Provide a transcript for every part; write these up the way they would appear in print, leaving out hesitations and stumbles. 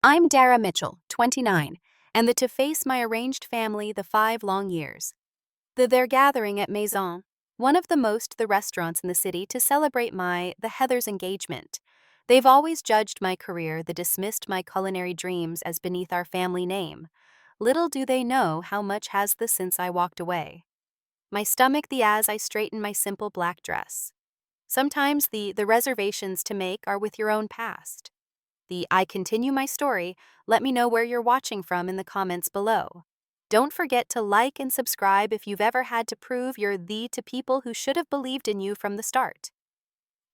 I'm Darra Mitchell, 29, and to face my arranged family the 5 long years. They're gathering at Maison, one of the restaurants in the city, to celebrate the Heather's engagement. They've always judged my career, they dismissed my culinary dreams as beneath our family name. Little do they know how much has the since I walked away. My stomach the as I straighten my simple black dress. Sometimes the reservations to make are with your own past. I continue my story. Let me know where you're watching from in the comments below. Don't forget to like and subscribe if you've ever had to prove you're to people who should have believed in you from the start.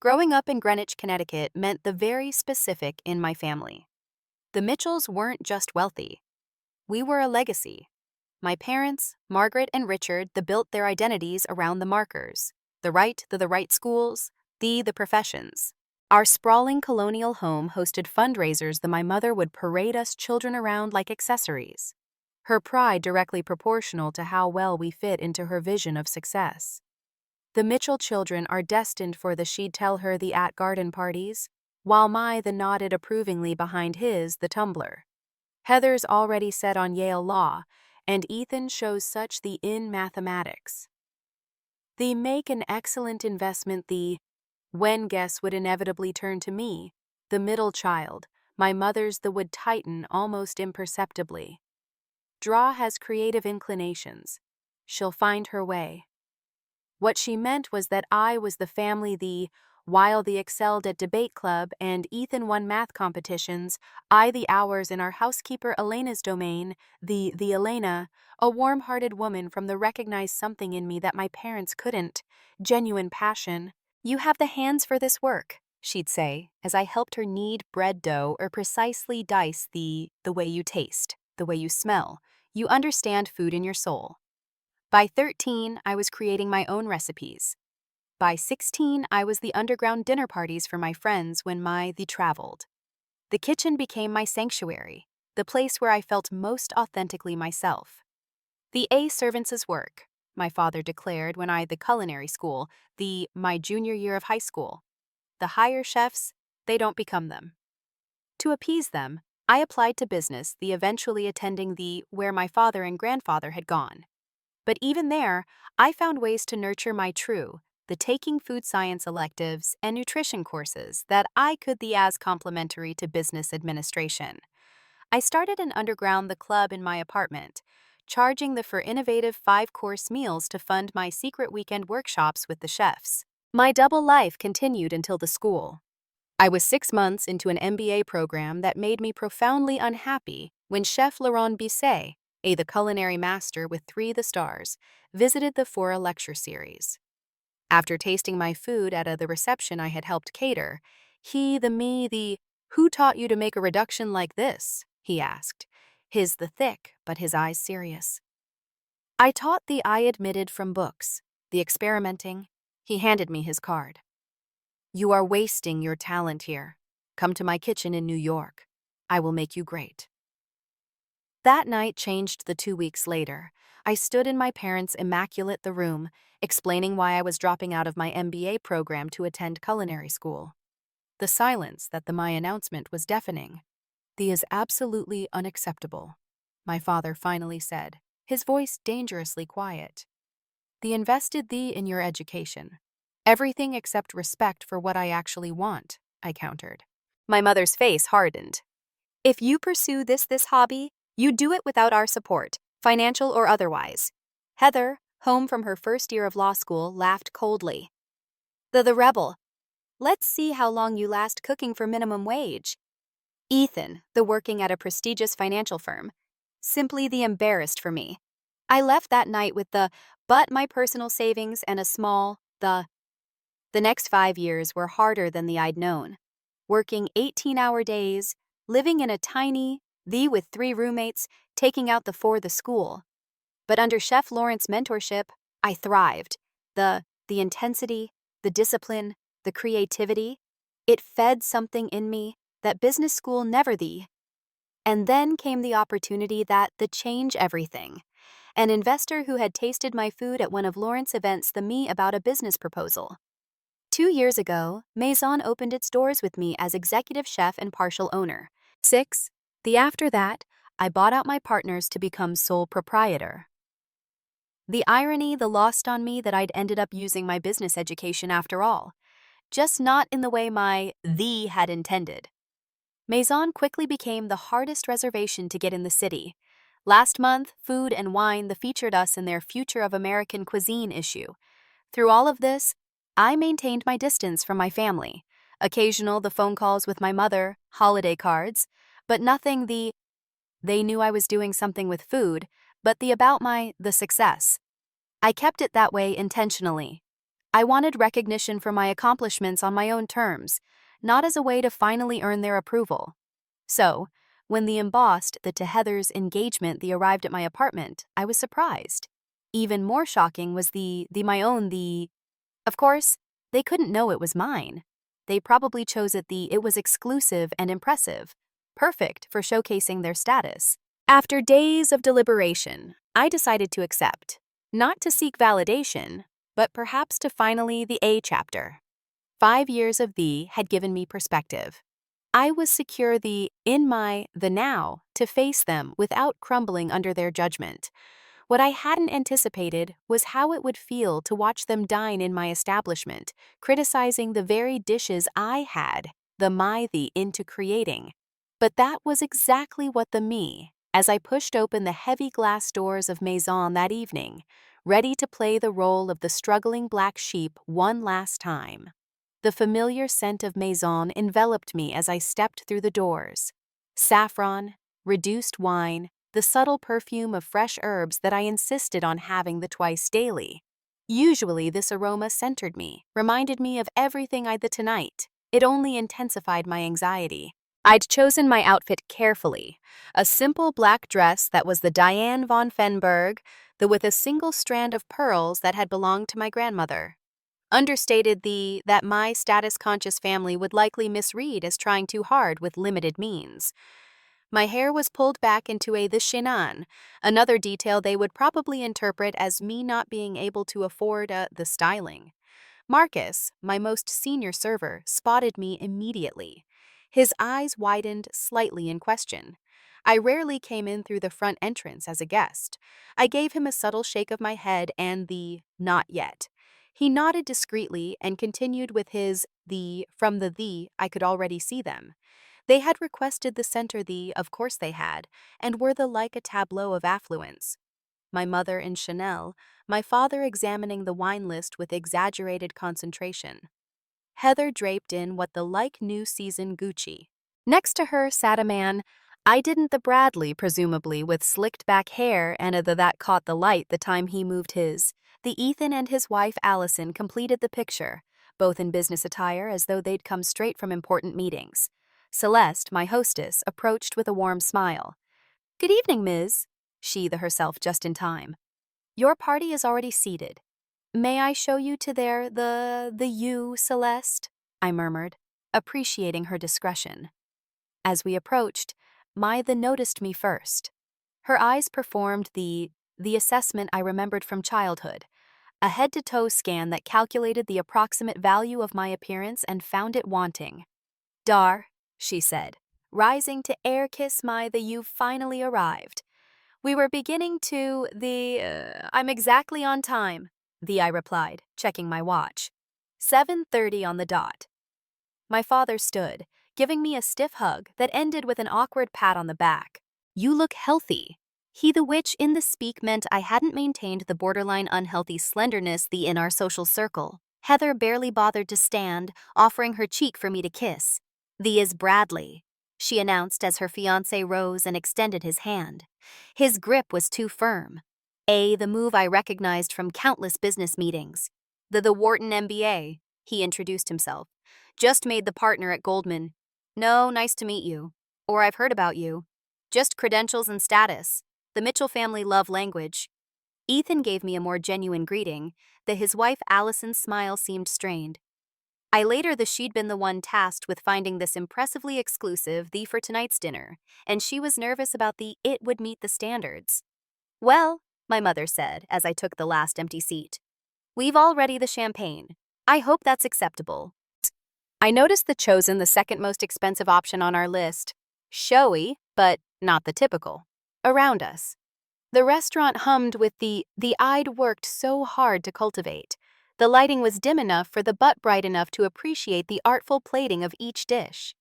Growing up in Greenwich, Connecticut meant the very specific in my family. The Mitchells weren't just wealthy. We were a legacy. My parents, Margaret and Richard, built their identities around the markers, the right schools, the professions. Our sprawling colonial home hosted fundraisers that my mother would parade us children around like accessories, her pride directly proportional to how well we fit into her vision of success. The Mitchell children are destined for she'd tell her at garden parties, while the nodded approvingly behind the tumbler. Heather's already set on Yale Law, and Ethan shows such in mathematics. They make an excellent investment when guests would inevitably turn to me, the middle child, my mother's would tighten almost imperceptibly. Draw has creative inclinations. She'll find her way. What she meant was that I was the family while they excelled at debate club and Ethan won math competitions, the hours in our housekeeper Elena's domain, the Elena, a warm-hearted woman from recognized something in me that my parents couldn't, genuine passion. You have the hands for this work, she'd say, as I helped her knead bread dough or precisely dice the way you taste, the way you smell. You understand food in your soul. By 13, I was creating my own recipes. By 16, I was the underground dinner parties for my friends when they traveled. The kitchen became my sanctuary, the place where I felt most authentically myself. The servants' work, my father declared when the culinary school, my junior year of high school. The higher chefs, they don't become them. To appease them, I applied to business, eventually attending where my father and grandfather had gone. But even there, I found ways to nurture my taking food science electives and nutrition courses that I could as complementary to business administration. I started an underground club in my apartment, charging for innovative 5-course meals to fund my secret weekend workshops with the chefs. My double life continued until the school. I was 6 months into an MBA program that made me profoundly unhappy when Chef Laurent Bisset, the culinary master with 3 stars, visited the Fora lecture series. After tasting my food at the reception I had helped cater, who taught you to make a reduction like this? He asked, his thick but his eyes serious. I taught I admitted from books, the experimenting. He handed me his card. You are wasting your talent here. Come to my kitchen in New York. I will make you great. That night changed 2 weeks later. I stood in my parents' immaculate room, explaining why I was dropping out of my MBA program to attend culinary school. The silence my announcement was deafening. Is absolutely unacceptable, my father finally said, his voice dangerously quiet. Invested in your education. Everything except respect for what I actually want, I countered. My mother's face hardened. If you pursue this hobby, you do it without our support, financial or otherwise. Heather, home from her first year of law school, laughed coldly. The rebel. Let's see how long you last cooking for minimum wage. Ethan, working at a prestigious financial firm. Simply embarrassed for me. I left that night with but my personal savings and a small, The next 5 years were harder than I'd known. Working 18-hour days, living in a tiny, with 3 roommates, taking out for the school. But under Chef Lawrence's mentorship, I thrived. The intensity, the discipline, the creativity, it fed something in me that business school never And then came the opportunity to change everything. An investor who had tasted my food at one of Lawrence's events me about a business proposal. 2 years ago, Maison opened its doors with me as executive chef and partial owner. 6. The after that, I bought out my partners to become sole proprietor. The irony, the lost on me that I'd ended up using my business education after all, just not in the way my "thee" had intended. Maison quickly became the hardest reservation to get in the city. Last month, Food and Wine featured us in their Future of American Cuisine issue. Through all of this, I maintained my distance from my family. Occasional the phone calls with my mother, holiday cards, but nothing they knew I was doing something with food, but the success. I kept it that way intentionally. I wanted recognition for my accomplishments on my own terms, not as a way to finally earn their approval. So, when the embossed to Heather's engagement arrived at my apartment, I was surprised. Even more shocking was of course, they couldn't know it was mine. They probably chose it was exclusive and impressive, perfect for showcasing their status. After days of deliberation, I decided to accept, not to seek validation, but perhaps to finally the A chapter. 5 years of had given me perspective. I was secure the now to face them without crumbling under their judgment. What I hadn't anticipated was how it would feel to watch them dine in my establishment, criticizing the very dishes I had the into creating. But that was exactly what as I pushed open the heavy glass doors of Maison that evening, ready to play the role of the struggling black sheep one last time. The familiar scent of Maison enveloped me as I stepped through the doors. Saffron, reduced wine, the subtle perfume of fresh herbs that I insisted on having twice daily. Usually this aroma centered me, reminded me of everything I'd tonight. It only intensified my anxiety. I'd chosen my outfit carefully, a simple black dress that was the Diane von Fenberg, with a single strand of pearls that had belonged to my grandmother. Understated that my status-conscious family would likely misread as trying too hard with limited means. My hair was pulled back into the chignon, another detail they would probably interpret as me not being able to afford the styling. Marcus, my most senior server, spotted me immediately. His eyes widened slightly in question. I rarely came in through the front entrance as a guest. I gave him a subtle shake of my head and not yet. He nodded discreetly and continued with his from I could already see them. They had requested the center of course they had, and were like a tableau of affluence. My mother in Chanel, my father examining the wine list with exaggerated concentration. Heather draped in what new season Gucci. Next to her sat a man I didn't Bradley, presumably with slicked back hair and that caught the light the time he moved his. The Ethan and his wife Allison completed the picture, both in business attire as though they'd come straight from important meetings. Celeste, my hostess, approached with a warm smile. "Good evening, Ms." She herself just in time. "Your party is already seated. May I show you to Celeste?" I murmured, appreciating her discretion. As we approached, noticed me first. Her eyes performed the assessment I remembered from childhood, a head-to-toe scan that calculated the approximate value of my appearance and found it wanting. "Dar," she said, rising to air kiss you've finally arrived. "We were beginning to I'm exactly on time," I replied, checking my watch. 7:30 on the dot. My father stood, giving me a stiff hug that ended with an awkward pat on the back. "You look healthy." Which in the speak meant I hadn't maintained the borderline unhealthy slenderness in our social circle. Heather barely bothered to stand, offering her cheek for me to kiss. "The is Bradley," she announced as her fiancé rose and extended his hand. His grip was too firm. The move I recognized from countless business meetings. The Wharton MBA, he introduced himself. "Just made the partner at Goldman. No, nice to meet you. Or I've heard about you. Just credentials and status. The Mitchell family love language." Ethan gave me a more genuine greeting, his wife Allison's smile seemed strained. I later she'd been the one tasked with finding this impressively exclusive for tonight's dinner, and she was nervous about it would meet the standards. "Well," my mother said as I took the last empty seat, "we've all ready the champagne. I hope that's acceptable." I noticed the second most expensive option on our list. showy, but not the typical, around us. The restaurant hummed with the I'd worked so hard to cultivate. The lighting was dim enough for the butt bright enough to appreciate the artful plating of each dish.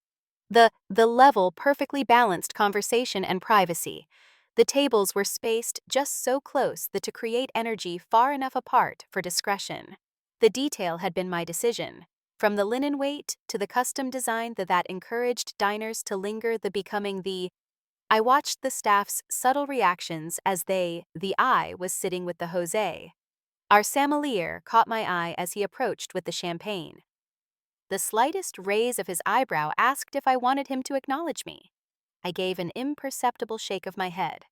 The level perfectly balanced conversation and privacy. The tables were spaced just so close that to create energy far enough apart for discretion. The detail had been my decision. From the linen weight to the custom design that encouraged diners to linger the becoming the. I watched the staff's subtle reactions as the I was sitting with the Jose. Our sommelier caught my eye as he approached with the champagne. The slightest raise of his eyebrow asked if I wanted him to acknowledge me. I gave an imperceptible shake of my head.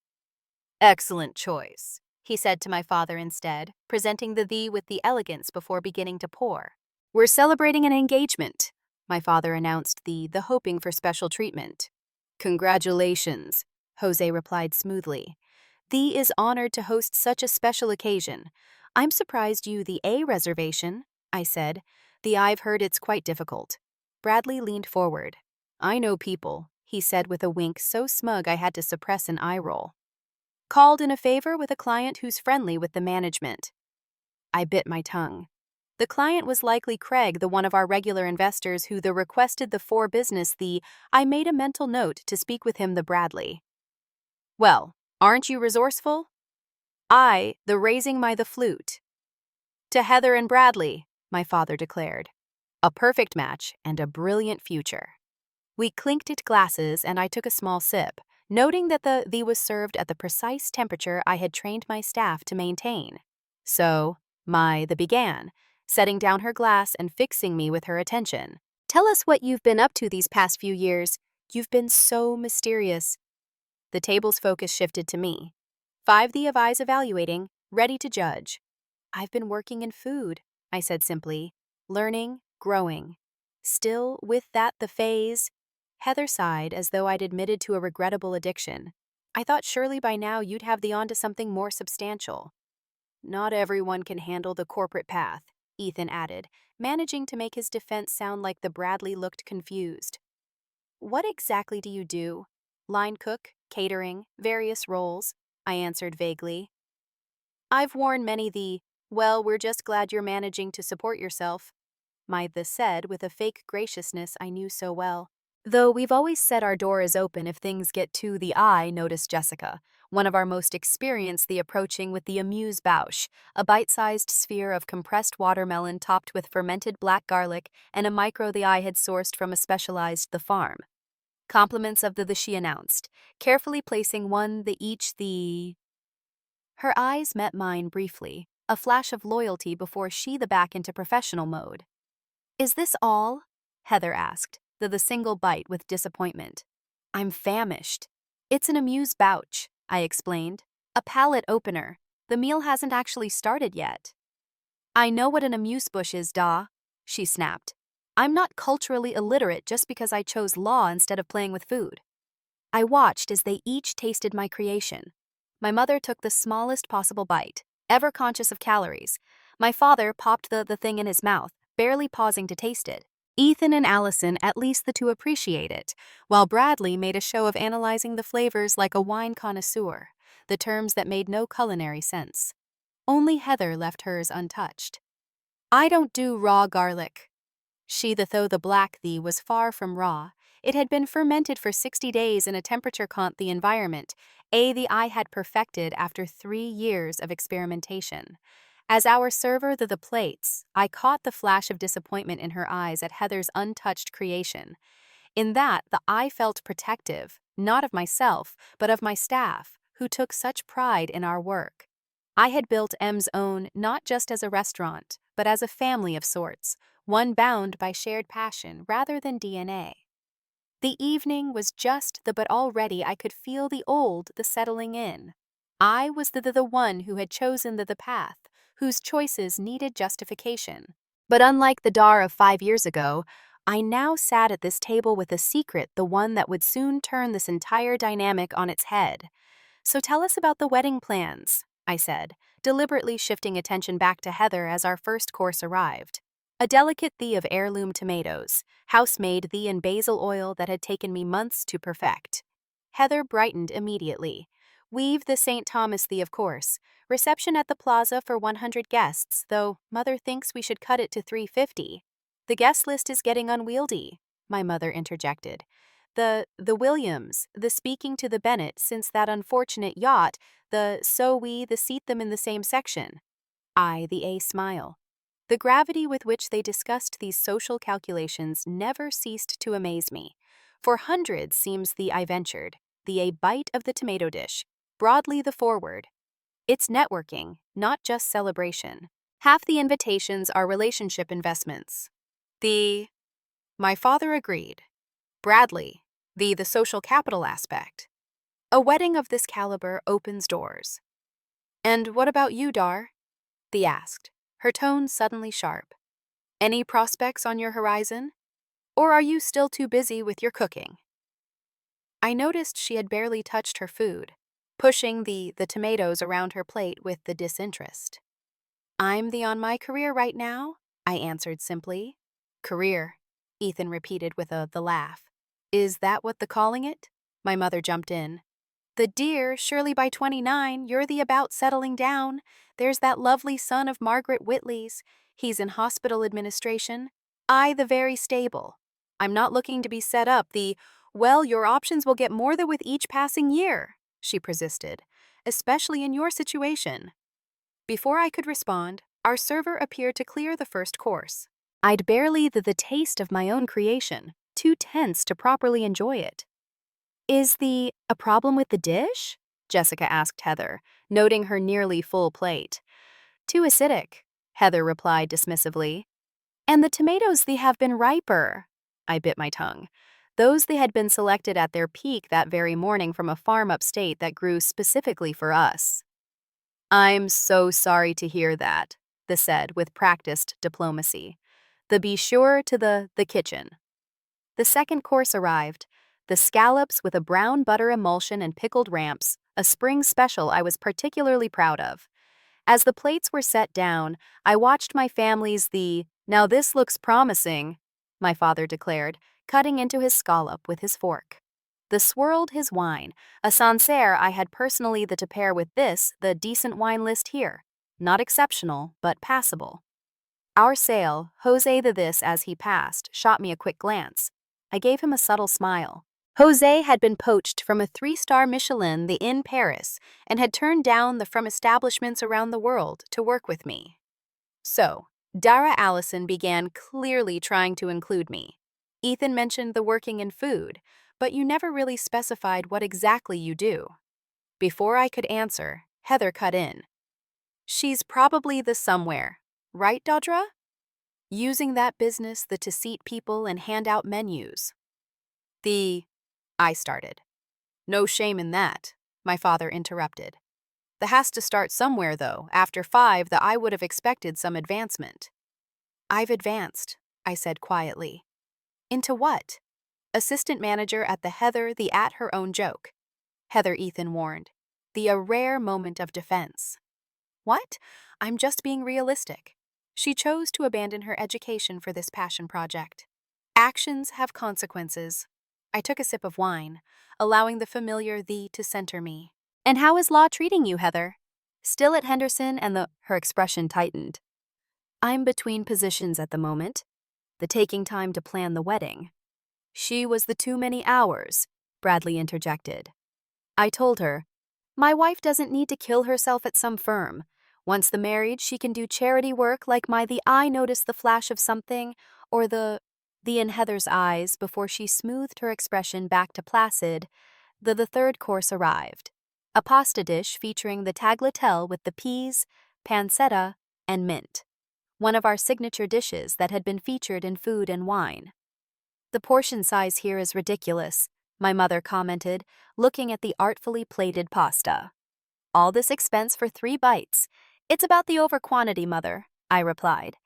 Excellent choice, he said to my father instead, presenting the thee with the elegance before beginning to pour. We're celebrating an engagement, my father announced the hoping for special treatment. Congratulations, Jose replied smoothly. Thee is honored to host such a special occasion. I'm surprised you the A reservation, I said. I've heard it's quite difficult. Bradley leaned forward. I know people, he said with a wink so smug I had to suppress an eye roll. Called in a favor with a client who's friendly with the management. I bit my tongue. The client was likely Craig, the one of our regular investors who requested the for business I made a mental note to speak with him the Bradley. Well, aren't you resourceful? The raising the flute. To Heather and Bradley, my father declared. A perfect match and a brilliant future. We clinked at glasses and I took a small sip, noting that the was served at the precise temperature I had trained my staff to maintain. So, the began, setting down her glass and fixing me with her attention. Tell us what you've been up to these past few years. You've been so mysterious. The table's focus shifted to me. 5 of eyes evaluating, ready to judge. I've been working in food, I said simply. Learning, growing. Still, with that the phase. Heather sighed as though I'd admitted to a regrettable addiction. I thought surely by now you'd have the on to something more substantial. Not everyone can handle the corporate path, Ethan added, managing to make his defense sound like the Bradley looked confused. What exactly do you do? Line cook, catering, various roles, I answered vaguely. I've worn many well, we're just glad you're managing to support yourself, Maitha said with a fake graciousness I knew so well. Though we've always said our door is open if things get to the eye, noticed Jessica, one of our most experienced approaching with the amuse bouche, a bite-sized sphere of compressed watermelon topped with fermented black garlic and a micro the eye had sourced from a specialized the farm. Compliments of the she announced, carefully placing one each the. Her eyes met mine briefly, a flash of loyalty before she back into professional mode. Is this all? Heather asked, the single bite with disappointment. I'm famished. It's an amuse bouche, I explained. A palate opener. The meal hasn't actually started yet. I know what an amuse bush is, she snapped. I'm not culturally illiterate just because I chose law instead of playing with food. I watched as they each tasted my creation. My mother took the smallest possible bite, ever conscious of calories. My father popped the thing in his mouth, barely pausing to taste it. Ethan and Allison at least the two appreciate it, while Bradley made a show of analyzing the flavors like a wine connoisseur, the terms that made no culinary sense. Only Heather left hers untouched. I don't do raw garlic. She though the black was far from raw. It had been fermented for 60 days in a temperature the environment, I had perfected after 3 years of experimentation. As our server the plates, I caught the flash of disappointment in her eyes at Heather's untouched creation. In that, I felt protective, not of myself, but of my staff, who took such pride in our work. I had built M's own not just as a restaurant, but as a family of sorts, one bound by shared passion rather than DNA. The evening was just but already I could feel the settling in. I was the one who had chosen the path, whose choices needed justification. But unlike the Darra of 5 years ago, I now sat at this table with a secret, the one that would soon turn this entire dynamic on its head. So tell us about the wedding plans, I said, deliberately shifting attention back to Heather as our first course arrived. A delicate thae of heirloom tomatoes, house-made thee in basil oil that had taken me months to perfect. Heather brightened immediately. Weave the St. Thomas thee, of course. Reception at the plaza for 100 guests, though Mother thinks we should cut it to 350. The guest list is getting unwieldy, my mother interjected. The Williams, the speaking to the Bennett since that unfortunate yacht, the seat them in the same section. I, the A smile. The gravity with which they discussed these social calculations never ceased to amaze me. For hundreds seems the I ventured, the a bite of the tomato dish, broadly the forward. It's networking, not just celebration. Half the invitations are relationship investments. My father agreed. Bradley, the social capital aspect. A wedding of this caliber opens doors. And what about you, Dar? Thee asked, her tone suddenly sharp. Any prospects on your horizon? Or are you still too busy with your cooking? I noticed she had barely touched her food, pushing the tomatoes around her plate with the disinterest. I'm on my career right now, I answered simply. Career, Ethan repeated with the laugh. Is that what the calling it? My mother jumped in. The dear, surely by 29, you're the about settling down. There's that lovely son of Margaret Whitley's. He's in hospital administration. I the very stable. I'm not looking to be set up well, your options will get more than with each passing year, she persisted, especially in your situation. Before I could respond, our server appeared to clear the first course. I'd barely the taste of my own creation, too tense to properly enjoy it. Is a problem with the dish? Jessica asked Heather, noting her nearly full plate. Too acidic, Heather replied dismissively. And the tomatoes they have been riper. I bit my tongue. Those they had been selected at their peak that very morning from a farm upstate that grew specifically for us. I'm so sorry to hear that, they said with practiced diplomacy. Be sure to the kitchen. The second course arrived. The scallops with a brown butter emulsion and pickled ramps, a spring special I was particularly proud of. As the plates were set down, I watched my family's now this looks promising, my father declared, cutting into his scallop with his fork. The swirled his wine, a Sancerre I had personally to pair with the decent wine list here. Not exceptional, but passable. Our sale, Jose this as he passed, shot me a quick glance. I gave him a subtle smile. Jose had been poached from a 3-star Michelin in Paris and had turned down from establishments around the world to work with me. So, Darra Allison began clearly trying to include me. Ethan mentioned the working in food, but you never really specified what exactly you do. Before I could answer, Heather cut in. She's probably the somewhere, right, Dodra? Using that business to seat people and hand out menus. I started. No shame in that, my father interrupted. That has to start somewhere, though. After 5, I would have expected some advancement. I've advanced, I said quietly. Into what? Assistant manager at the Heather, at her own joke. Heather, Ethan warned. A rare moment of defense. What? I'm just being realistic. She chose to abandon her education for this passion project. Actions have consequences. I took a sip of wine, allowing the familiar to center me. And how is law treating you, Heather? Still at Henderson and her expression tightened. I'm between positions at the moment. Taking time to plan the wedding. She was too many hours, Bradley interjected. I told her, my wife doesn't need to kill herself at some firm. Once married, she can do charity work like my I noticed the flash of something, or the in Heather's eyes before she smoothed her expression back to placid. The third course arrived. A pasta dish featuring the tagliatelle with the peas, pancetta, and mint. One of our signature dishes that had been featured in Food and Wine. The portion size here is ridiculous, my mother commented, looking at the artfully plated pasta. All this expense for 3 bites. It's about the over-quantity, Mother, I replied.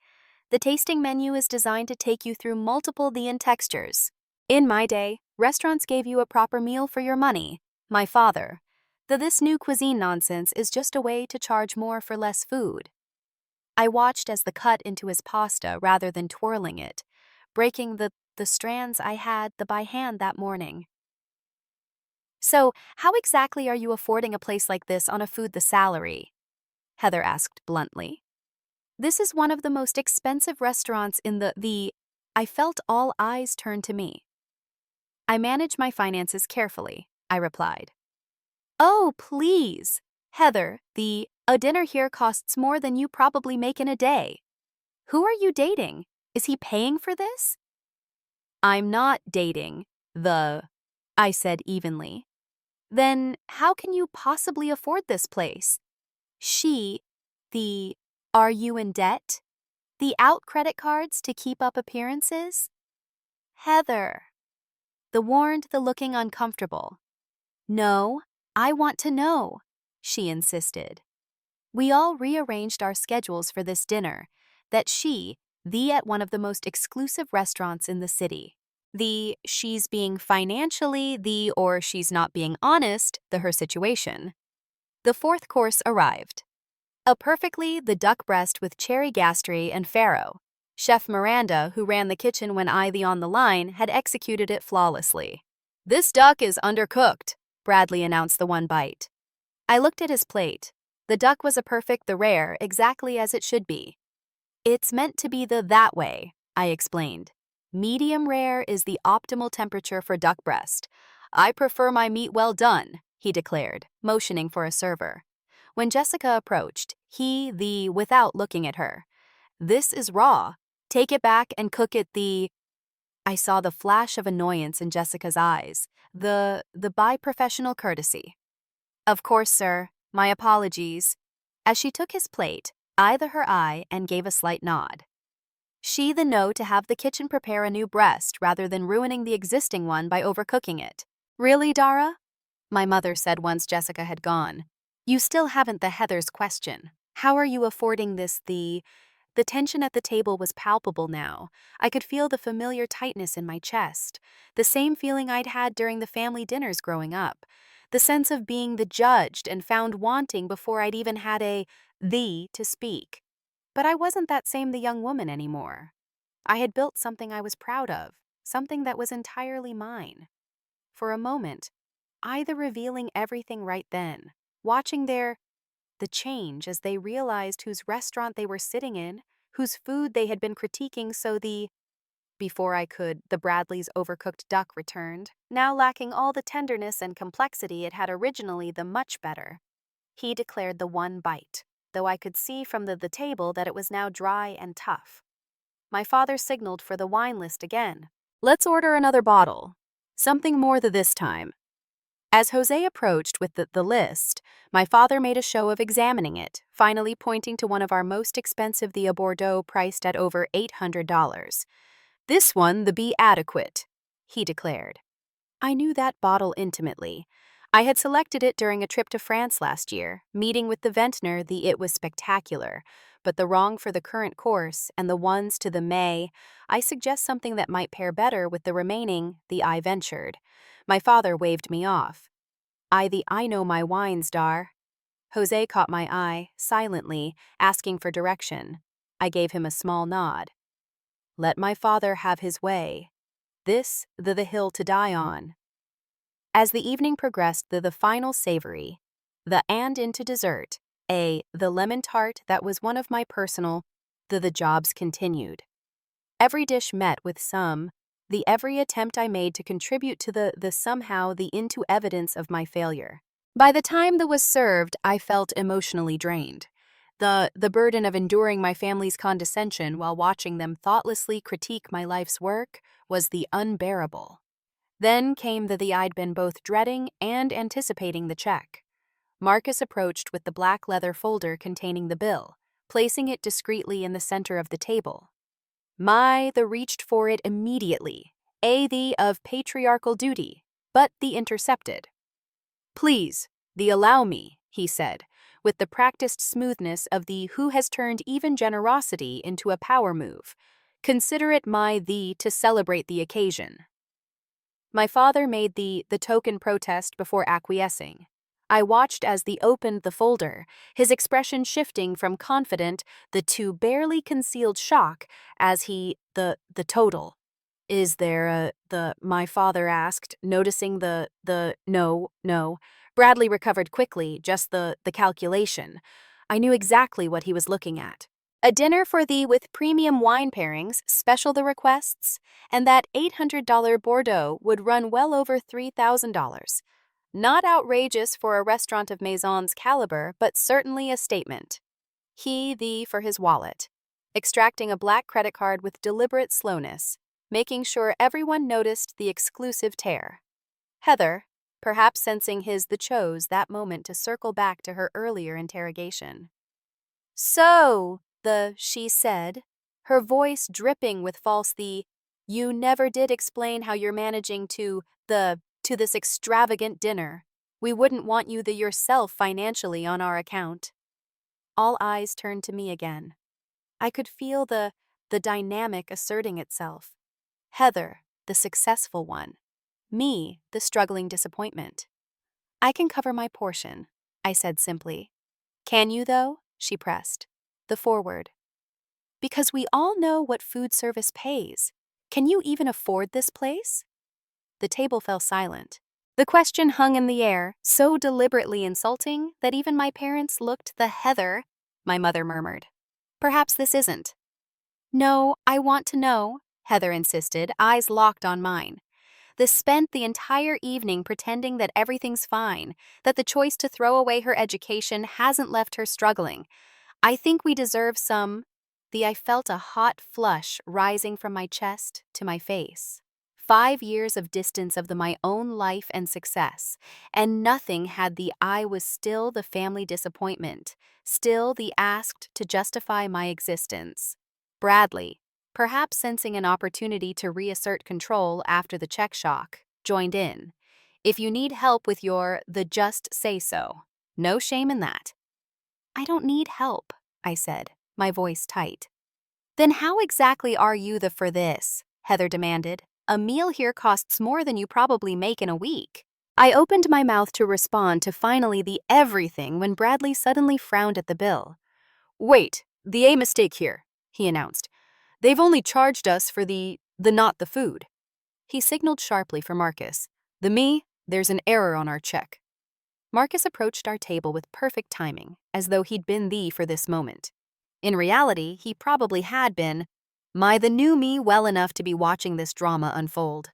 The tasting menu is designed to take you through multiple textures. In my day, restaurants gave you a proper meal for your money. My father. This new cuisine nonsense is just a way to charge more for less food. I watched as the cut into his pasta rather than twirling it, breaking the strands I had by hand that morning. So, how exactly are you affording a place like this on a food the salary? Heather asked bluntly. This is one of the most expensive restaurants in the. I felt all eyes turn to me. I manage my finances carefully, I replied. Oh, please. Heather, a dinner here costs more than you probably make in a day. Who are you dating? Is he paying for this? I'm not dating I said evenly. Then how can you possibly afford this place? Are you in debt? The out credit cards to keep up appearances? Heather. Warned the looking uncomfortable. No, I want to know, she insisted. We all rearranged our schedules for this dinner, that at one of the most exclusive restaurants in the city. She's being financially, or she's not being honest, her situation. The fourth course arrived. The duck breast with cherry gastry and farro. Chef Miranda, who ran the kitchen when I on the line, had executed it flawlessly. This duck is undercooked, Bradley announced the one bite. I looked at his plate. The duck was the rare, exactly as it should be. It's meant to be that way, I explained. Medium rare is the optimal temperature for duck breast. I prefer my meat well done, he declared, motioning for a server. When Jessica approached, without looking at her. This is raw. Take it back and cook it I saw the flash of annoyance in Jessica's eyes, by professional courtesy. Of course, sir. My apologies. As she took his plate, I her eye and gave a slight nod. She no to have the kitchen prepare a new breast rather than ruining the existing one by overcooking it. Really, Darra? My mother said once Jessica had gone. You still haven't the Heather's question. How are you affording this The tension at the table was palpable now. I could feel the familiar tightness in my chest, the same feeling I'd had during the family dinners growing up, the sense of being the judged and found wanting before I'd even had to speak. But I wasn't that same the young woman anymore. I had built something I was proud of, something that was entirely mine. For a moment, either revealing everything right then, watching the change as they realized whose restaurant they were sitting in, whose food they had been critiquing Before I could, the Bradley's overcooked duck returned, now lacking all the tenderness and complexity it had originally much better. He declared the one bite, though I could see from the table that it was now dry and tough. My father signaled for the wine list again. Let's order another bottle. Something more this time. As Jose approached with the list, my father made a show of examining it, finally pointing to one of our most expensive Bordeaux priced at over $800. This one, be adequate, he declared. I knew that bottle intimately. I had selected it during a trip to France last year, meeting with the vintner. It was spectacular, but the wrong for the current course and the ones to the May, I suggest something that might pair better with the remaining, I ventured. My father waved me off. I know my wines, Dar. Jose caught my eye, silently, asking for direction. I gave him a small nod. Let my father have his way. This, the hill to die on. As the evening progressed, the final savory, and into dessert, the lemon tart that was one of my personal, the jobs continued. Every dish met with every attempt I made to contribute to into evidence of my failure. By the time was served, I felt emotionally drained. The burden of enduring my family's condescension while watching them thoughtlessly critique my life's work was unbearable. Then came I'd been both dreading and anticipating the check. Marcus approached with the black leather folder containing the bill, placing it discreetly in the center of the table. Reached for it immediately, of patriarchal duty, but intercepted. Please, allow me, he said, with the practiced smoothness of who has turned even generosity into a power move. Consider it my to celebrate the occasion. My father made the token protest before acquiescing. I watched as he opened the folder, his expression shifting from confident to barely concealed shock as the total. Is there my father asked, noticing no. Bradley recovered quickly, just the calculation. I knew exactly what he was looking at. A dinner for thee with premium wine pairings, special the requests, and that $800 Bordeaux would run well over $3,000. Not outrageous for a restaurant of Maison's caliber, but certainly a statement. Thee for his wallet, extracting a black credit card with deliberate slowness, making sure everyone noticed the exclusive tear. Heather, perhaps sensing chose that moment to circle back to her earlier interrogation. So, she said, her voice dripping with you never did explain how you're managing to this extravagant dinner. We wouldn't want you yourself financially on our account. All eyes turned to me again. I could feel the dynamic asserting itself. Heather, the successful one. Me, the struggling disappointment. I can cover my portion, I said simply. Can you, though? She pressed. The forward. Because we all know what food service pays. Can you even afford this place? The table fell silent. The question hung in the air, so deliberately insulting that even my parents looked the Heather, my mother murmured. Perhaps this isn't. No, I want to know, Heather insisted, eyes locked on mine. Spent the entire evening pretending that everything's fine, that the choice to throw away her education hasn't left her struggling. I think we deserve some. I felt a hot flush rising from my chest to my face. 5 years of distance of my own life and success, and nothing had I was still the family disappointment, still the asked to justify my existence. Bradley, perhaps sensing an opportunity to reassert control after the check shock, joined in. If you need help with just say so. No shame in that. I don't need help, I said, my voice tight. Then how exactly are you for this? Heather demanded. A meal here costs more than you probably make in a week. I opened my mouth to respond to finally the everything when Bradley suddenly frowned at the bill. Wait, a mistake here, he announced. They've only charged us for not the food. He signaled sharply for Marcus. There's an error on our check. Marcus approached our table with perfect timing, as though he'd been for this moment. In reality, he probably had been the new me well enough to be watching this drama unfold.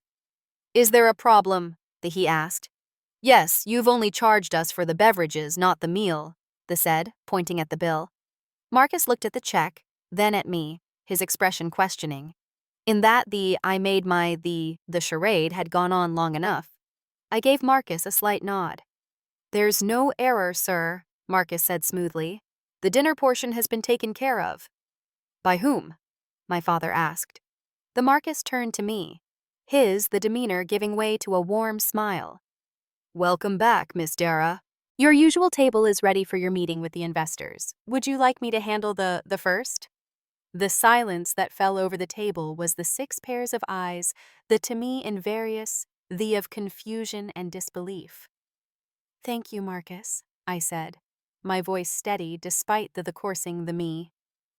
Is there a problem? He asked. Yes, you've only charged us for the beverages, not the meal, said, pointing at the bill. Marcus looked at the check, then at me, his expression questioning. In that I made the charade had gone on long enough. I gave Marcus a slight nod. There's no error, sir, Marcus said smoothly. The dinner portion has been taken care of. By whom? My father asked. The Marcus turned to me, the demeanor giving way to a warm smile. Welcome back, Miss Darra. Your usual table is ready for your meeting with the investors. Would you like me to handle the first? The silence that fell over the table was the 6 pairs of eyes, to me in various, of confusion and disbelief. Thank you, Marcus, I said, my voice steady despite the coursing me.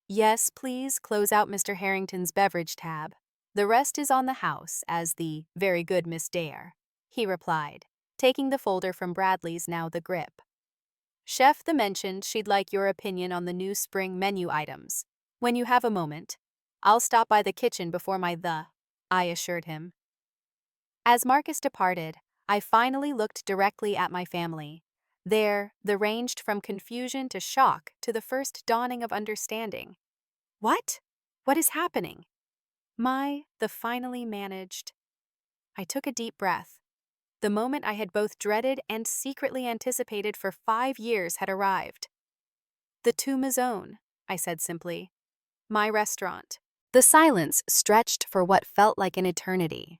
Yes, please close out Mr. Harrington's beverage tab. The rest is on the house as the very good Miss Dare, he replied, taking the folder from Bradley's now the grip. Chef mentioned she'd like your opinion on the new spring menu items. When you have a moment, I'll stop by the kitchen before I assured him. As Marcus departed, I finally looked directly at my family. There, they ranged from confusion to shock to the first dawning of understanding. What? What is happening? The finally managed. I took a deep breath. The moment I had both dreaded and secretly anticipated for 5 years had arrived. The Two Maison, I said simply. My restaurant. The silence stretched for what felt like an eternity.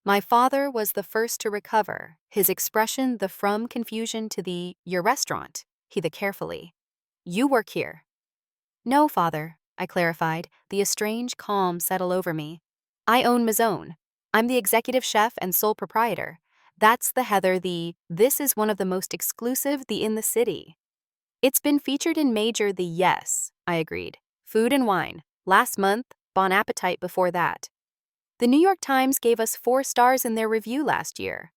My father was the first to recover, his expression from confusion to your restaurant, he carefully. You work here. No, father, I clarified, the strange calm settle over me. I own Maison. I'm the executive chef and sole proprietor. That's the Heather, this is one of the most exclusive in the city. It's been featured in major yes, I agreed. Food and Wine. Last month, Bon Appetit before that. The New York Times gave us 4 stars in their review last year.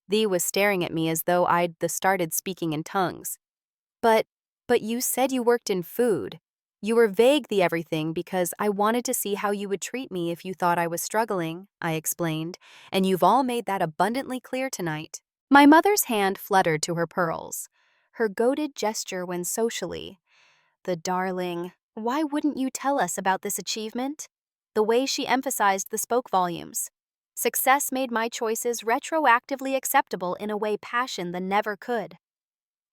Thee was staring at me as though I'd started speaking in tongues. But you said you worked in food. You were vague the everything because I wanted to see how you would treat me if you thought I was struggling, I explained, and you've all made that abundantly clear tonight. My mother's hand fluttered to her pearls, her goaded gesture when socially. The darling, why wouldn't you tell us about this achievement? The way she emphasized the spoke volumes. Success made my choices retroactively acceptable in a way passion the never could.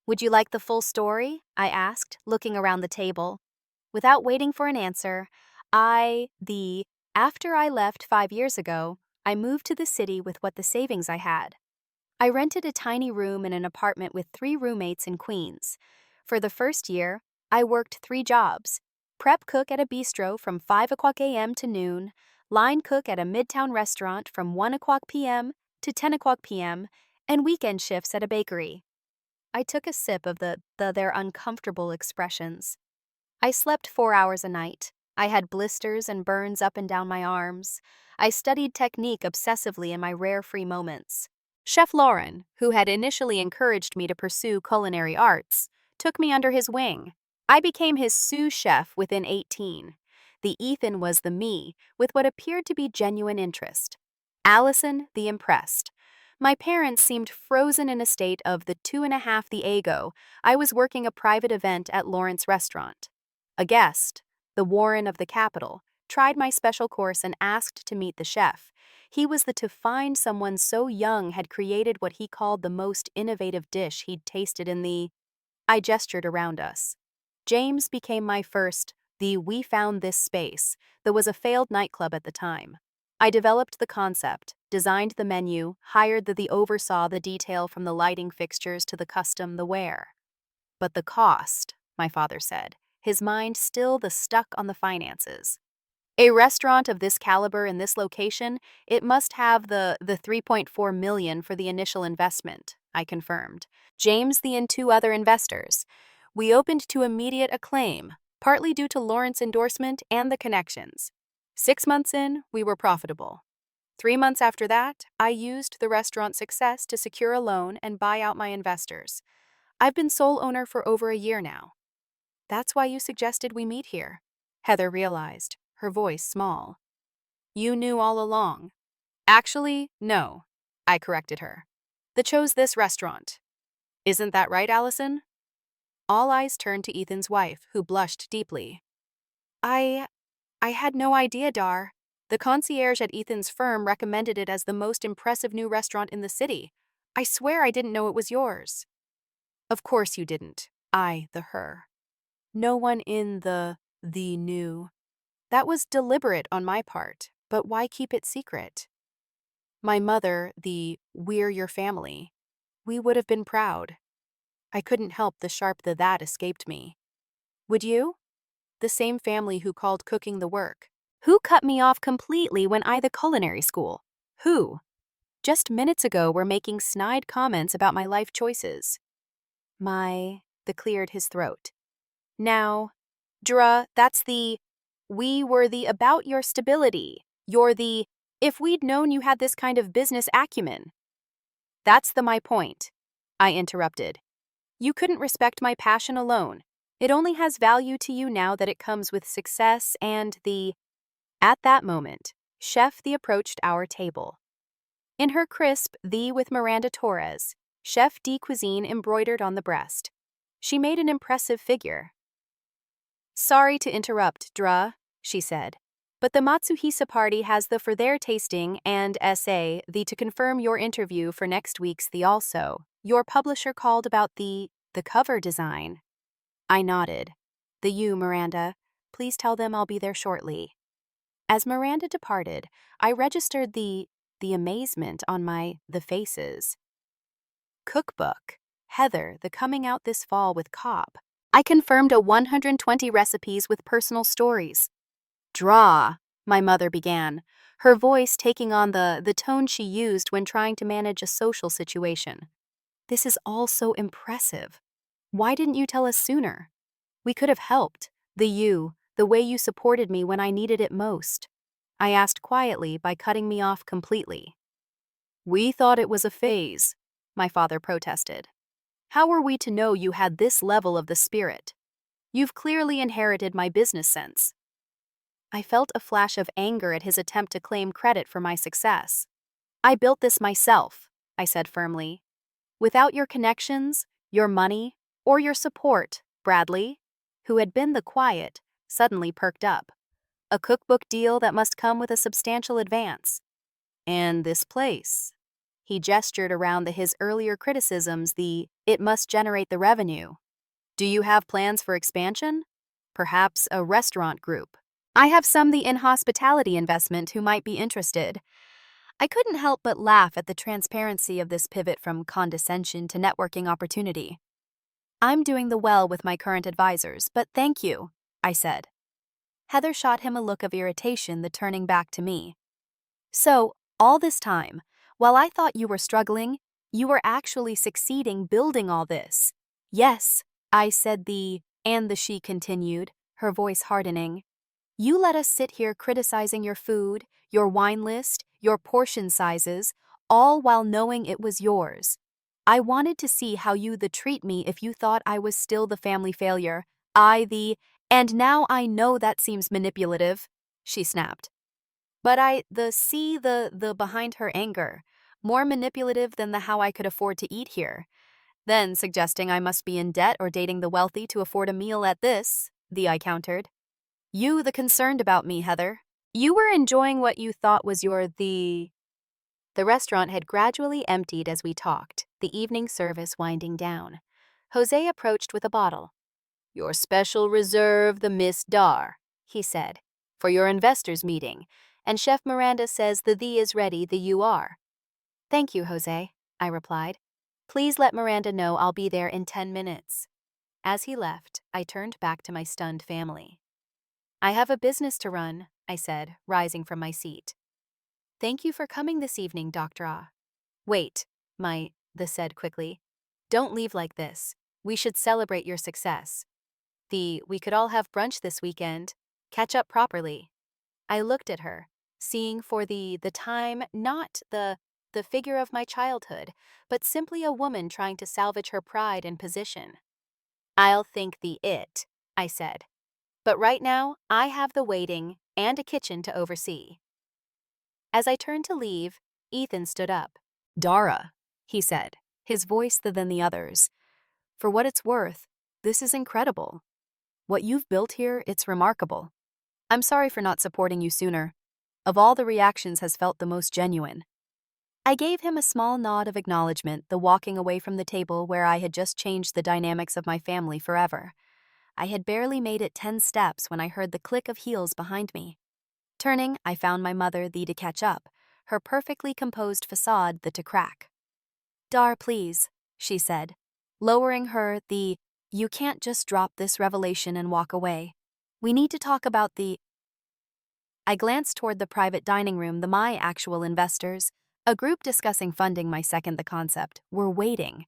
Would you like the full story? I asked, looking around the table. Without waiting for an answer, after I left 5 years ago, I moved to the city with what the savings I had. I rented a tiny room in an apartment with 3 roommates in Queens. For the first year, I worked 3 jobs: prep cook at a bistro from 5 o'clock a.m. to noon, line cook at a midtown restaurant from 1 o'clock p.m. to 10 o'clock p.m., and weekend shifts at a bakery. I took a sip of their uncomfortable expressions. I slept 4 hours a night. I had blisters and burns up and down my arms. I studied technique obsessively in my rare free moments. Chef Lauren, who had initially encouraged me to pursue culinary arts, took me under his wing. I became his sous chef within 18. The Ethan was the me, with what appeared to be genuine interest. Allison, the impressed. My parents seemed frozen in a state of the 2.5 the ago. I was working a private event at Lawrence Restaurant. A guest, the Warren of the capital, tried my special course and asked to meet the chef. He was to find someone so young had created what he called the most innovative dish he'd tasted in the... I gestured around us. James became my first, we found this space, that was a failed nightclub at the time. I developed the concept, designed the menu, hired the oversaw the detail from the lighting fixtures to the custom the wear. But the cost, my father said, his mind still stuck on the finances. A restaurant of this caliber in this location, it must have the 3.4 million for the initial investment, I confirmed. James and 2 other investors. We opened to immediate acclaim, partly due to Lawrence's endorsement and the connections. 6 months in, we were profitable. 3 months after that, I used the restaurant's success to secure a loan and buy out my investors. I've been sole owner for over a year now. That's why you suggested we meet here, Heather realized, her voice small. You knew all along. Actually, no, I corrected her. They chose this restaurant. Isn't that right, Allison? All eyes turned to Ethan's wife, who blushed deeply. I had no idea, Dar. The concierge at Ethan's firm recommended it as the most impressive new restaurant in the city. I swear I didn't know it was yours. Of course you didn't. Her. No one in the knew. That was deliberate on my part, but why keep it secret? My mother, we're your family. We would have been proud. I couldn't help the sharp that escaped me. Would you? The same family who called cooking the work. Who cut me off completely when the culinary school? Who? Just minutes ago were making snide comments about my life choices. The cleared his throat. Now, Dra, that's we were about your stability. You're if we'd known you had this kind of business acumen. That's my point, I interrupted. You couldn't respect my passion alone. It only has value to you now that it comes with success and At that moment, Chef approached our table. In her crisp with Miranda Torres, Chef de Cuisine embroidered on the breast. She made an impressive figure. Sorry to interrupt, Dra, she said, but the Matsuhisa party has for their tasting and essay to confirm your interview for next week's also. Your publisher called about the cover design. I nodded. You, Miranda. Please tell them I'll be there shortly. As Miranda departed, I registered the amazement on the faces. Cookbook. Heather, coming out this fall with Cop. I confirmed a 120 recipes with personal stories. Draw, my mother began. her voice taking on the tone she used when trying to manage a social situation. "This is all so impressive. Why didn't you tell us sooner? We could have helped. The way you supported me when I needed it most," I asked quietly by cutting me off completely. "We thought it was a phase," my father protested. "How were we to know you had this level of the spirit? You've clearly inherited my business sense." I felt a flash of anger at his attempt to claim credit for my success. "I built this myself," I said firmly. "Without your connections, your money, or your support," Bradley, who had been the quiet, suddenly perked up. "A cookbook deal that must come with a substantial advance. And this place." He gestured around his earlier criticisms, "It must generate the revenue. Do you have plans for expansion? Perhaps a restaurant group? I have some in hospitality investment who might be interested." I couldn't help but laugh at the transparency of this pivot from condescension to networking opportunity. "I'm doing well with my current advisors, but thank you," I said. Heather shot him a look of irritation, turning back to me. "So, all this time, while I thought you were struggling, you were actually succeeding building all this." "Yes," I said. She continued, her voice hardening. "You let us sit here criticizing your food, your wine list, your portion sizes, all while knowing it was yours. I wanted to see how you'd treat me if you thought I was still the family failure. And now I know that seems manipulative," she snapped. But the behind her anger, more manipulative than the how I could afford to eat here. Then suggesting I must be in debt or dating the wealthy to afford a meal at this, I countered. "You concerned about me, Heather. You were enjoying what you thought was The restaurant had gradually emptied as we talked, the evening service winding down. Jose approached with a bottle. "Your special reserve, the Miss Darr," he said, "for your investors' meeting, and Chef Miranda says the is ready, you are." "Thank you, Jose," I replied. "Please let Miranda know I'll be there in 10 minutes." As he left, I turned back to my stunned family. "I have a business to run," I said, rising from my seat. "Thank you for coming this evening, Dr. Ah." "Wait," the said quickly. "Don't leave like this. We should celebrate your success. We could all have brunch this weekend, catch up properly." I looked at her, seeing for the time not the figure of my childhood, but simply a woman trying to salvage her pride and position. "I'll think it," I said. "But right now, I have the waiting and a kitchen to oversee." As I turned to leave, Ethan stood up. "Darra," he said, his voice than the others. "For what it's worth, this is incredible. What you've built here, it's remarkable. I'm sorry for not supporting you sooner. Of all the reactions has felt the most genuine." I gave him a small nod of acknowledgement, walking away from the table where I had just changed the dynamics of my family forever. I had barely made it 10 steps when I heard the click of heels behind me. Turning, I found my mother to catch up, her perfectly composed facade to crack. "Dar, please," she said, lowering her "You can't just drop this revelation and walk away. We need to talk about I glanced toward the private dining room. My actual investors, a group discussing funding my second concept, were waiting.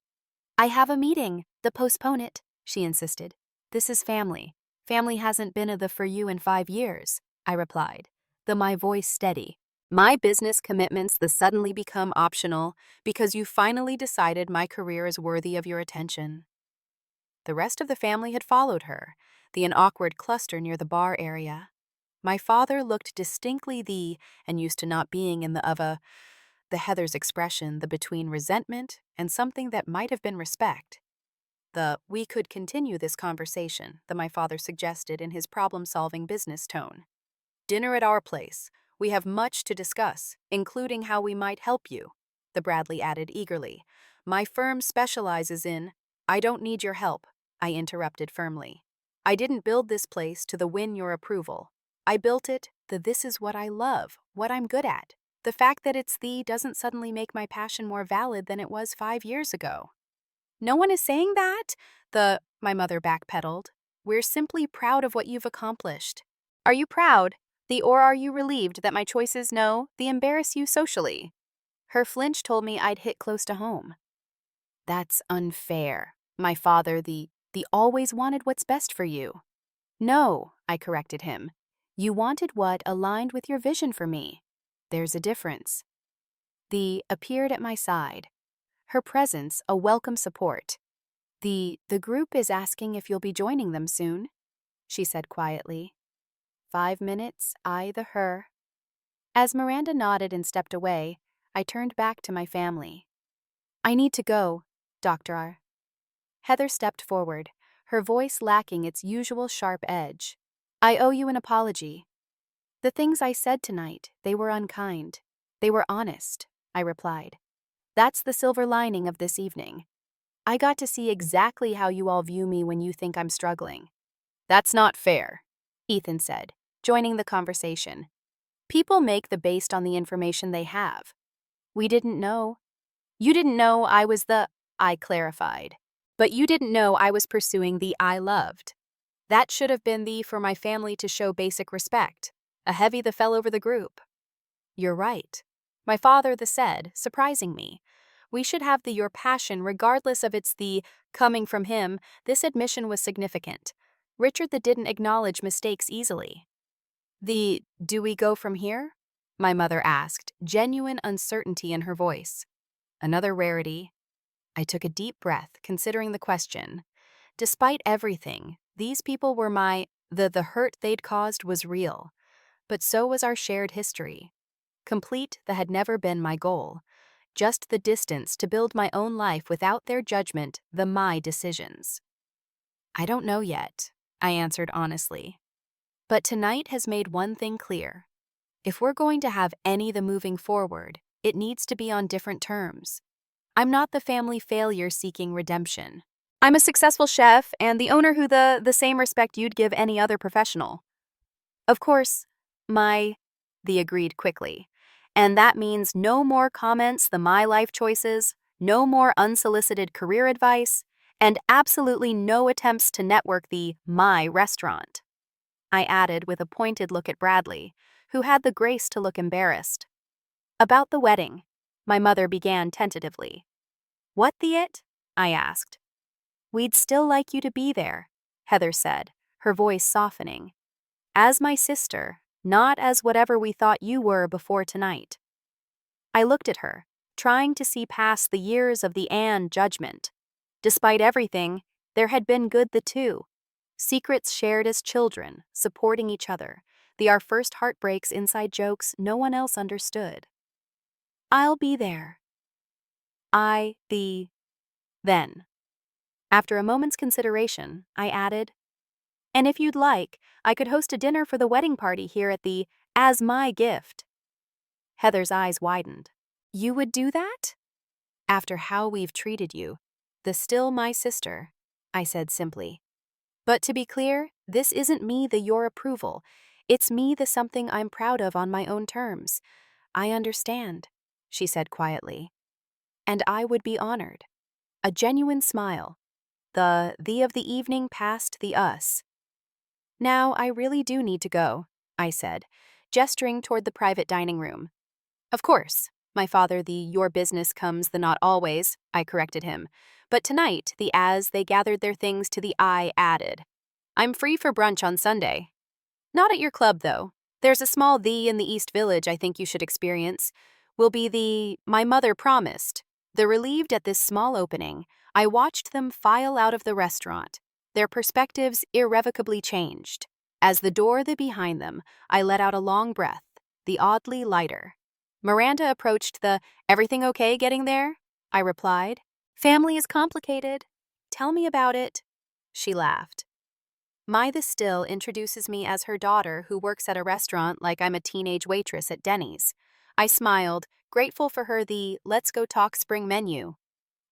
"I have a meeting. Postpone it," she insisted. "This is family. Family hasn't been for you in 5 years," I replied, my voice steady. "My business commitments suddenly become optional because you finally decided my career is worthy of your attention." The rest of the family had followed her, an awkward cluster near the bar area. My father looked distinctly and used to not being in the Heather's expression, between resentment and something that might have been respect. "We could continue this conversation," my father suggested in his problem-solving business tone. "Dinner at our place. We have much to discuss, including how we might help you," the Bradley added eagerly. "My firm specializes in—" "I don't need your help," I interrupted firmly. "I didn't build this place to win your approval. I built it this is what I love, what I'm good at. The fact that it's doesn't suddenly make my passion more valid than it was 5 years ago." "No one is saying that," my mother backpedaled. "We're simply proud of what you've accomplished." "Are you proud?" or are you relieved that my choices embarrass you socially? Her flinch told me I'd hit close to home. That's unfair. My father, the always wanted what's best for you. No, I corrected him. You wanted what aligned with your vision for me. There's a difference. The appeared at my side. Her presence a welcome support. The group is asking if you'll be joining them soon, she said quietly. 5 minutes, I the her. As Miranda nodded and stepped away, I turned back to my family. I need to go, Doctor. Heather stepped forward, her voice lacking its usual sharp edge. I owe you an apology. The things I said tonight, they were unkind. They were honest, I replied. That's the silver lining of this evening. I got to see exactly how you all view me when you think I'm struggling. That's not fair, Ethan said, joining the conversation. People make the based on the information they have. We didn't know. You didn't know I was I clarified. But you didn't know I was pursuing the I loved. That should have been for my family to show basic respect. A heavy that fell over the group. You're right. My father said, surprising me. We should have your passion regardless of it's coming from him. This admission was significant. Richard didn't acknowledge mistakes easily. Do we go from here? My mother asked, genuine uncertainty in her voice. Another rarity. I took a deep breath, considering the question. Despite everything, these people were the hurt they'd caused was real. But so was our shared history. Complete, that had never been my goal. Just the distance to build my own life without their judgment, my decisions. I don't know yet, I answered honestly. But tonight has made one thing clear. If we're going to have the moving forward, it needs to be on different terms. I'm not the family failure seeking redemption. I'm a successful chef and the owner who the same respect you'd give any other professional. Of course, the agreed quickly. And that means no more comments my life choices, no more unsolicited career advice, and absolutely no attempts to network my restaurant. I added with a pointed look at Bradley, who had the grace to look embarrassed. About the wedding, my mother began tentatively. What it? I asked. We'd still like you to be there, Heather said, her voice softening. As my sister, not as whatever we thought you were before tonight. I looked at her, trying to see past the years of the Anne judgment. Despite everything, there had been good the two. Secrets shared as children, supporting each other. Our first heartbreaks, inside jokes no one else understood. I'll be there. Then. After a moment's consideration, I added, and if you'd like, I could host a dinner for the wedding party here at as my gift. Heather's eyes widened. You would do that? After how we've treated you, still my sister, I said simply. But to be clear, this isn't me your approval. It's me something I'm proud of on my own terms. I understand, she said quietly. And I would be honored. A genuine smile. The of the evening past us. Now I really do need to go, I said, gesturing toward the private dining room. Of course, my father your business comes not always, I corrected him. But tonight as they gathered their things to I added. I'm free for brunch on Sunday. Not at your club, though. There's a small in the East Village I think you should experience. Will be my mother promised. Relieved at this small opening, I watched them file out of the restaurant. Their perspectives irrevocably changed. As the door behind them, I let out a long breath, oddly lighter. Miranda approached everything okay getting there? I replied. Family is complicated. Tell me about it. She laughed. Still introduces me as her daughter who works at a restaurant like I'm a teenage waitress at Denny's. I smiled, grateful for her Let's Go Talk spring menu.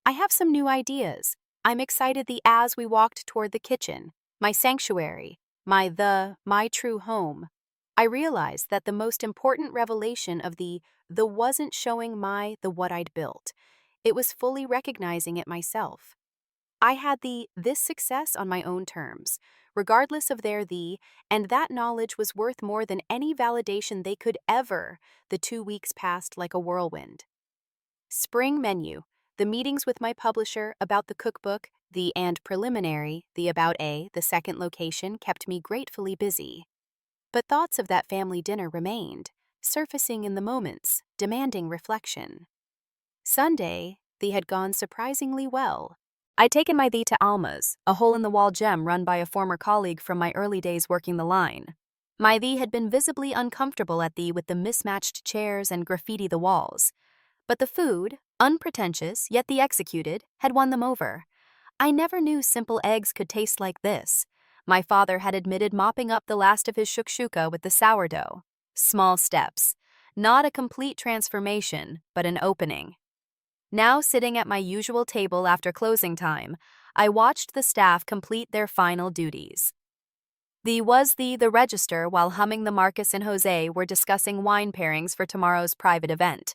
I have some new ideas. I'm excited as we walked toward the kitchen, my sanctuary, my true home. I realized that the most important revelation of the wasn't showing what I'd built. It was fully recognizing it myself. I had this success on my own terms, regardless of and that knowledge was worth more than any validation they could ever. The 2 weeks passed like a whirlwind. Spring menu, the meetings with my publisher about the cookbook, and preliminary, the second location kept me gratefully busy. But thoughts of that family dinner remained, surfacing in the moments, demanding reflection. Sunday, had gone surprisingly well. I'd taken my to Alma's, a hole-in-the-wall gem run by a former colleague from my early days working the line. My had been visibly uncomfortable at with the mismatched chairs and graffiti the walls. But the food, unpretentious yet the executed, had won them over. I never knew simple eggs could taste like this. My father had admitted mopping up the last of his shakshuka with the sourdough. Small steps. Not a complete transformation, but an opening. Now sitting at my usual table after closing time, I watched the staff complete their final duties. The register while humming the Marcus and Jose were discussing wine pairings for tomorrow's private event.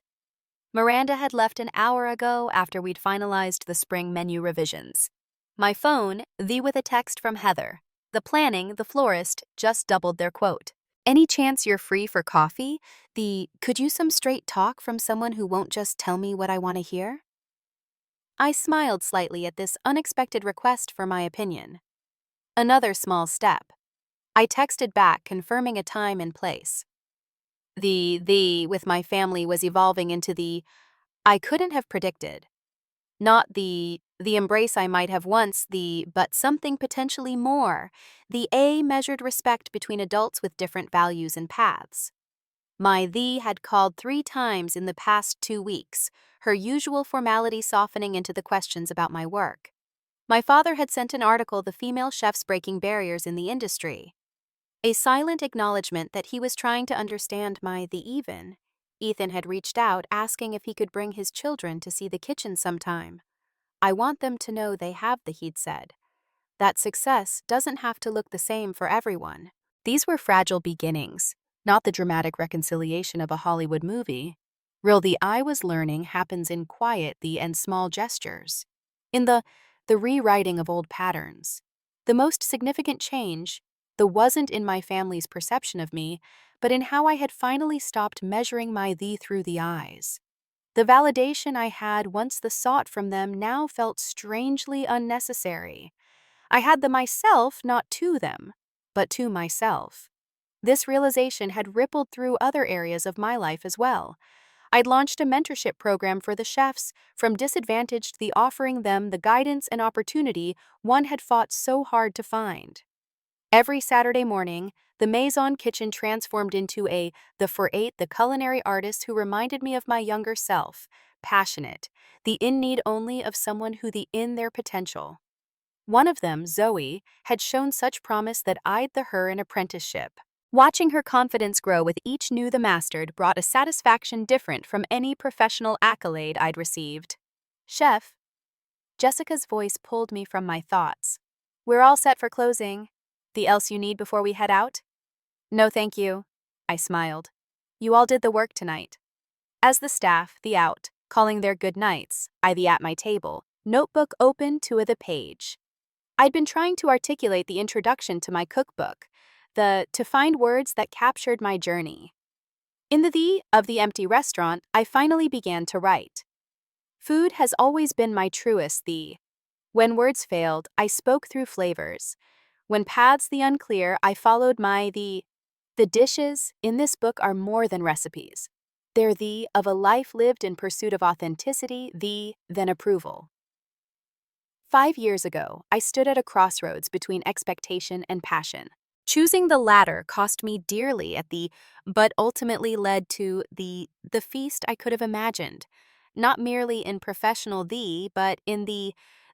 Miranda had left an hour ago after we'd finalized the spring menu revisions. My phone, with a text from Heather. The planning, the florist, just doubled their quote. Any chance you're free for coffee? Could use some straight talk from someone who won't just tell me what I want to hear? I smiled slightly at this unexpected request for my opinion. Another small step. I texted back confirming a time and place. With my family was evolving into I couldn't have predicted. Not the embrace I might have once, but something potentially more. The measured respect between adults with different values and paths. My had called 3 times in the past 2 weeks, her usual formality softening into the questions about my work. My father had sent an article, The Female Chefs Breaking Barriers in the Industry. A silent acknowledgement that he was trying to understand my even. Ethan had reached out asking if he could bring his children to see the kitchen sometime. I want them to know they have he'd said. That success doesn't have to look the same for everyone. These were fragile beginnings, not the dramatic reconciliation of a Hollywood movie. The I was learning happens in quiet and small gestures. In the rewriting of old patterns. The most significant change, wasn't in my family's perception of me, but in how I had finally stopped measuring my through the eyes. The validation I had once sought from them now felt strangely unnecessary. I had the myself not to them, but to myself. This realization had rippled through other areas of my life as well. I'd launched a mentorship program for the chefs, from disadvantaged offering them the guidance and opportunity one had fought so hard to find. Every Saturday morning, the Maison kitchen transformed into the culinary artist who reminded me of my younger self, passionate, in need only of someone who in their potential. One of them, Zoe, had shown such promise that I'd her an apprenticeship. Watching her confidence grow with each new mastered brought a satisfaction different from any professional accolade I'd received. Chef. Jessica's voice pulled me from my thoughts. We're all set for closing. Else you need before we head out? No, thank you. I smiled. You all did the work tonight. As the staff, out, calling their good nights, I at my table, notebook open to the page. I'd been trying to articulate the introduction to my cookbook, to find words that captured my journey. In the of the empty restaurant, I finally began to write. Food has always been my truest When words failed, I spoke through flavors. When paths unclear, I followed my The dishes in this book are more than recipes. They're of a life lived in pursuit of authenticity, than approval. 5 years ago, I stood at a crossroads between expectation and passion. Choosing the latter cost me dearly but ultimately led to the feast I could have imagined, not merely in professional but in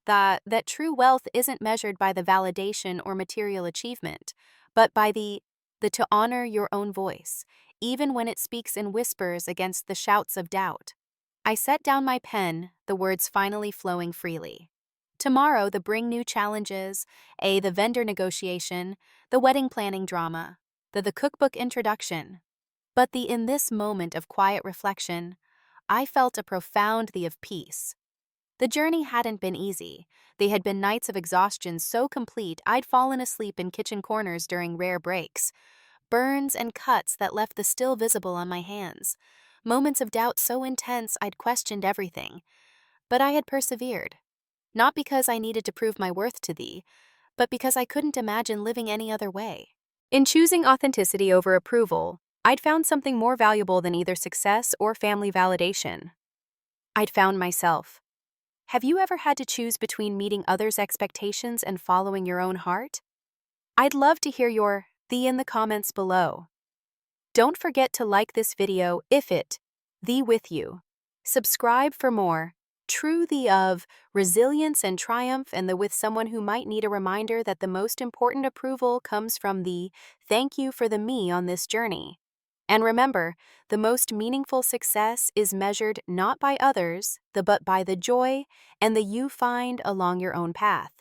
that true wealth isn't measured by the validation or material achievement, but by to honor your own voice, even when it speaks in whispers against the shouts of doubt. I set down my pen, the words finally flowing freely. Tomorrow, the bring new challenges, the vendor negotiation, the wedding planning drama, the cookbook introduction. But in this moment of quiet reflection, I felt a profound of peace. The journey hadn't been easy. They had been nights of exhaustion so complete I'd fallen asleep in kitchen corners during rare breaks. Burns and cuts that left the still visible on my hands. Moments of doubt so intense I'd questioned everything. But I had persevered. Not because I needed to prove my worth to thee, but because I couldn't imagine living any other way. In choosing authenticity over approval, I'd found something more valuable than either success or family validation. I'd found myself. Have you ever had to choose between meeting others' expectations and following your own heart? I'd love to hear your thee in the comments below. Don't forget to like this video if it thee with you. Subscribe for more true thee of resilience and triumph, and the with someone who might need a reminder that the most important approval comes from the thank you for the me on this journey. And remember, the most meaningful success is measured not by others, but by the joy and the you find along your own path.